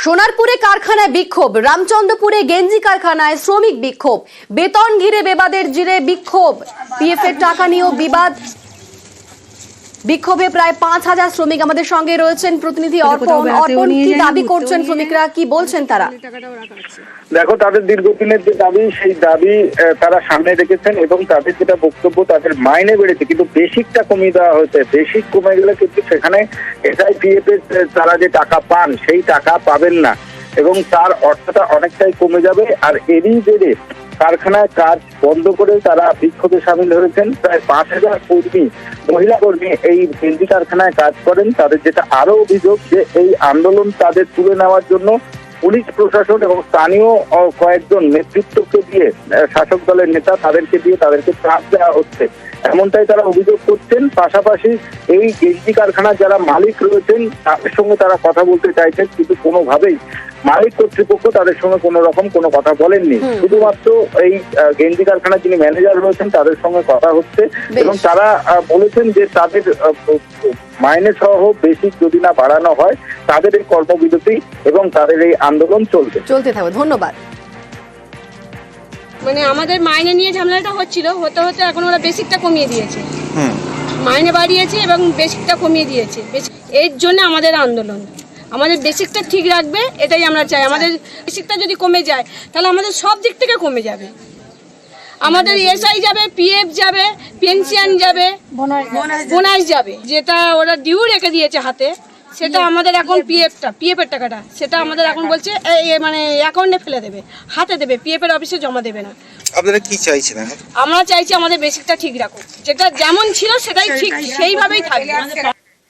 সোনারপুরে কারখানায় বিক্ষোভ, রামচন্দ্রপুরে গেঞ্জি কারখানায় শ্রমিক বিক্ষোভ, বেতন ঘিরে বিবাদের জেরে বিক্ষোভ, পিএফ এর টাকা নিয়েও বিবাদ। বিক্ষোভে প্রায় ৫,০০০ শ্রমিক আমাদের সঙ্গে রয়েছেন প্রতিনিধি অর্পণ। কি দাবি করছেন শ্রমিকরা, কি বলছেন তারা? দেখো, তাদের দীর্ঘদিনের যে দাবি, সেই দাবি তারা সামনে রেখেছেন এবং তাদের যেটা বক্তব্য, তাদের মাইনে বেড়েছে কিন্তু বেসিকটা কমিয়ে দেওয়া হয়েছে। বেসিক কমে গেলে কিন্তু সেখানে এসআইপিএফ এর তারা যে টাকা পান সেই টাকা পাবেন না এবং তার অর্থটা অনেকটাই কমে যাবে। আর এরই জেরে কারখানায় কাজ বন্ধ করে তারা বিক্ষোভে সামিল হয়েছেন। প্রায় ৫,০০০ কর্মী, মহিলা কর্মী এই গেঞ্জি কারখানায় কাজ করেন। তাদের যেটা আরো অভিযোগ যে এই আন্দোলন তাদের তুলে নেওয়ার জন্য পুলিশ প্রশাসন এবং স্থানীয় কয়েকজন নেতৃত্বকে দিয়ে, শাসক দলের নেতা তাদেরকে দিয়ে তাদেরকে চাপ দেওয়া হচ্ছে, এমনটাই তারা অভিযোগ করছেন। পাশাপাশি এই গেঞ্জি কারখানার যারা মালিক রয়েছেন তাদের সঙ্গে তারা কথা বলতে চাইছেন, কিন্তু কোনোভাবেই মালিক কর্তৃপক্ষ তাদের সঙ্গে কোনো রকম কোনো কথা বলেননি। শুধুমাত্র এই গেঞ্জি কারখানার যিনি ম্যানেজার রয়েছেন তাদের সঙ্গে কথা হচ্ছে এবং তারা বলেছেন যে তাদের মাইনে সহ বেসিক যদি না বাড়ানো হয় তাদের এই কর্মবিরতি এবং তাদের এই আন্দোলন চলতে থাকবে। ধন্যবাদ। মানে আমাদের মাইনে নিয়ে ঝামেলাটা হচ্ছিল, হতে হতে এখন ওরা বেসিকটা কমিয়ে দিয়েছে, মাইনে বাড়িয়েছে এবং বেসিকটা কমিয়ে দিয়েছে। এর জন্য আমাদের আন্দোলন, আমাদের বেসিকটা ঠিক রাখবে এটাই আমরা চাই। আমাদের বেসিকটা যদি কমে যায় তাহলে আমাদের সব দিক থেকে কমে যাবে। আমাদের এসআই যাবে, পিএফ যাবে, পেনশন যাবে, বোনাস যাবে। যেটা ওরা ডিউ রেখে দিয়েছে হাতে, সেটা আমাদের এখন পিএফ এর টাকাটা সেটা আমাদের এখন বলছে মানে অ্যাকাউন্টে ফেলে দেবে, হাতে দেবে, পিএফ এর অফিসে জমা দেবে না। আপনারা কি চাইছেন? আমরা চাইছি আমাদের বেসিকটা ঠিক রাখুক, যেটা যেমন ছিল সেটাই ঠিক সেইভাবেই থাকবে।